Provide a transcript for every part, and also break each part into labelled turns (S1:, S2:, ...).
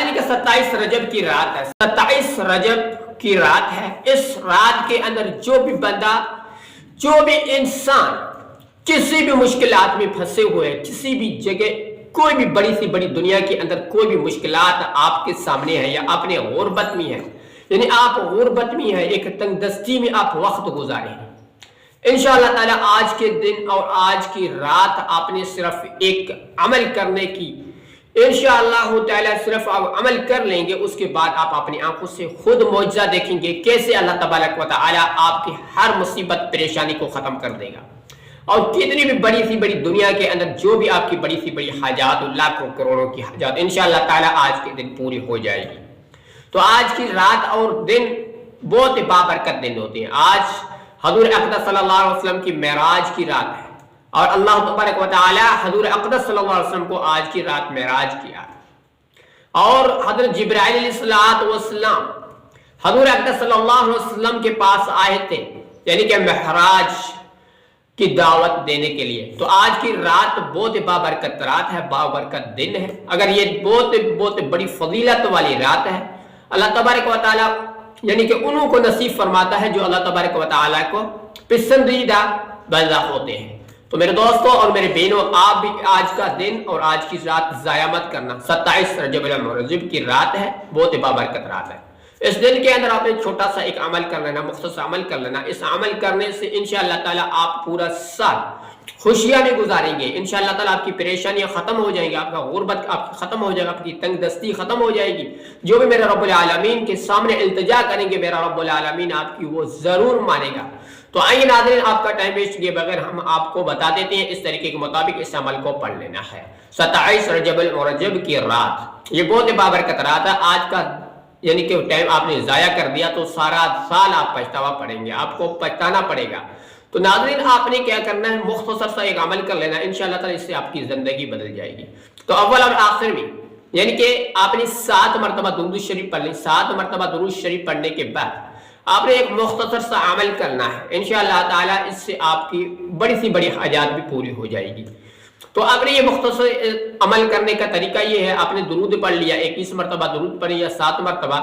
S1: ناظرین کہ 27 رجب کی رات ہے، 27 رجب کی رات ہے۔ اس رات کے اندر جو بھی بندہ، جو بھی انسان کسی بھی مشکلات میں پھنسے ہوئے، کسی بھی جگہ کوئی بھی بڑی سی بڑی دنیا کے اندر کوئی بھی مشکلات آپ کے سامنے ہے یا اپنے غربت میں ہے، یعنی آپ غربت میں ہیں، ایک تنگ دستی میں آپ وقت گزارے ہیں، انشاءاللہ تعالی آج کے دن اور آج کی رات آپ نے صرف ایک عمل کرنے کی، انشاءاللہ تعالی صرف آپ عمل کر لیں گے، اس کے بعد آپ اپنی آنکھوں سے خود معجزہ دیکھیں گے کیسے اللہ تبارک و تعالی آپ کی ہر مصیبت پریشانی کو ختم کر دے گا، اور کتنی بھی بڑی سی بڑی دنیا کے اندر جو بھی آپ کی بڑی سی بڑی حاجات، لاکھوں کروڑوں کی حاجات انشاءاللہ تعالی آج کے دن پوری ہو جائے گی۔ تو آج کی رات اور دن بہت بابرکت دن ہوتے ہیں۔ آج حضور اقدس صلی اللہ علیہ وسلم کی معراج کی رات ہے، اور اللہ تبارک و تعالی حضور اقدس صلی اللہ علیہ وسلم کو آج کی رات معراج کیا، اور حضرت جبرائیل علیہ السلام حضور اقدس صلی اللہ علیہ وسلم کے پاس آئے تھے، یعنی کہ معراج کی دعوت دینے کے لیے۔ تو آج کی رات بہت بابرکت رات ہے، بابرکت دن ہے۔ اگر یہ بہت بڑی فضیلت والی رات ہے، اللہ تبارک و تعالی یعنی کہ انہوں کو نصیب فرماتا ہے جو اللہ تبارک و تعالی کو پسندیدہ بندہ ہوتے ہیں۔ تو میرے دوستوں اور میرے بہنوں، آپ بھی آج کا دن اور آج کی رات ضائع مت کرنا۔ 27 رجب المرجب کی رات ہے، بہت بابرکت رات ہے۔ اس دن کے اندر آپ نے چھوٹا سا ایک عمل کر لینا، مختصر عمل کر لینا۔ اس عمل کرنے سے انشاءاللہ تعالی آپ پورا سال خوشیاں میں گزاریں گے، انشاءاللہ تعالی آپ کی پریشانیاں ختم ہو جائیں گی، آپ کا غربت آپ کی ختم ہو جائے گا، آپ کی تنگ دستی ختم ہو جائے گی۔ جو بھی میرے رب العالمین کے سامنے التجا کریں گے، میرا رب العالمین آپ کی وہ ضرور مانے گا۔ تو آئیے ناظرین، آپ کا ٹائم ویسٹ کیے بغیر ہم آپ کو بتا دیتے ہیں اس طریقے کے مطابق اس عمل کو پڑھ لینا ہے۔ 27 رجب المرجب کی رات، یہ بہت بابرکت رات ہے۔ آج کا یعنی کہ ٹائم آپ نے ضائع کر دیا تو سارا سال آپ پچھتاوا پڑیں گے، آپ کو پچھتانا پڑے گا۔ تو ناظرین، آپ نے کیا کرنا ہے، مختصر سا ایک عمل کر لینا، انشاءاللہ تعالی اس سے آپ کی زندگی بدل جائے گی۔ تو اول اور آخر میں یعنی کہ آپ نے 7 مرتبہ درود شریف پڑھ لی، 7 مرتبہ درود شریف پڑھنے کے بعد آپ نے ایک مختصر سا عمل کرنا ہے، انشاءاللہ تعالی اس سے آپ کی بڑی سی بڑی حاجات بھی پوری ہو جائے گی۔ تو آپ نے یہ مختصر عمل کرنے کا طریقہ یہ ہے، آپ نے درود پڑھ لیا، 21 مرتبہ درود پڑھ لیا، 7 مرتبہ،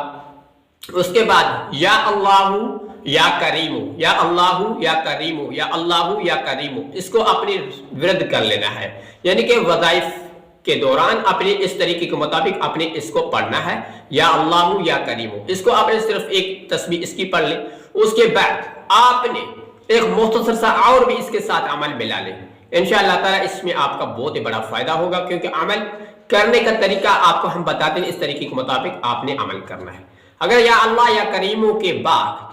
S1: اس کے بعد یا اللہ یا کریم، یا اللہ یا کریم، یا اللہ یا کریم، اس کو اپنی ورد کر لینا ہے، یعنی کہ وظائف کے دوران اپنے اس طریقے کے مطابق اپنے اس کو پڑھنا ہے، یا اللہ یا کریم، اس کو آپ نے صرف ایک تسبیح اس کی پڑھ لیں۔ اس کے بعد آپ نے ایک مختصر سا اور بھی اس کے ساتھ عمل ملا لیں، انشاءاللہ تعالی اس میں آپ کا بہت بڑا فائدہ ہوگا، کیونکہ عمل کرنے کا طریقہ آپ کو ہم بتاتے ہیں، اس طریقے کے مطابق آپ نے عمل کرنا ہے۔ اگر یا اللہ یا کریموں کے بعد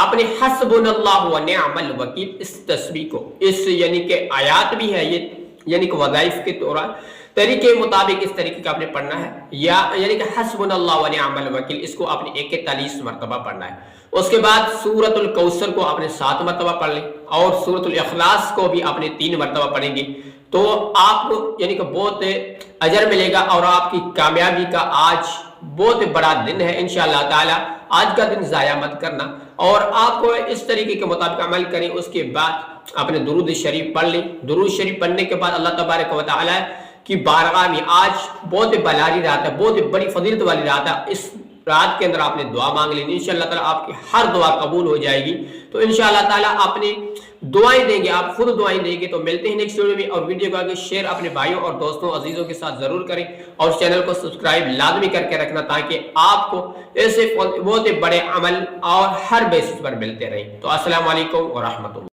S1: آپ نے حسبنا اللہ و نعم الوکیل اس تسبیح کو، اس یعنی کہ آیات بھی ہے یہ، یعنی کہ وظائف کے دوران طریقے مطابق اس طریقے کا آپ نے پڑھنا ہے، یا یعنی کہ حسبنا اللہ و نعم الوکیل، اس کو آپ نے 41 مرتبہ پڑھنا ہے۔ اس کے بعد سورۃ الکوثر کو آپ نے 7 مرتبہ پڑھ لیں، اور سورۃ الاخلاص کو بھی آپ نے 3 مرتبہ پڑھیں گے، تو آپ کو یعنی کہ بہت اجر ملے گا، اور آپ کی کامیابی کا آج بہت بڑا دن ہے انشاءاللہ تعالی۔ آج کا دن ضائع مت کرنا، اور آپ کو اس طریقے کے مطابق عمل کریں۔ اس کے بعد آپ نے درود شریف پڑھ لیں، درود شریف پڑھنے کے بعد اللہ تبارک و تعالی کی بارگاہ میں آج بہت بلاری رات ہے، بہت بڑی فضیلت والی رات ہے، اس رات کے اندر آپ نے دعا مانگ لینی، انشاءاللہ تعالی آپ کی ہر دعا قبول ہو جائے گی۔ تو انشاءاللہ تعالی آپ نے دعائیں دیں گے، آپ خود دعائیں دیں گے۔ تو ملتے ہیں نیکسٹ ویڈیو میں، اور ویڈیو کو آگے شیئر اپنے بھائیوں اور دوستوں عزیزوں کے ساتھ ضرور کریں، اور چینل کو سبسکرائب لازمی کر کے رکھنا، تاکہ آپ کو ایسے بہت بڑے عمل اور ہر بیسس پر ملتے رہیں۔ تو السلام علیکم ورحمۃ اللہ۔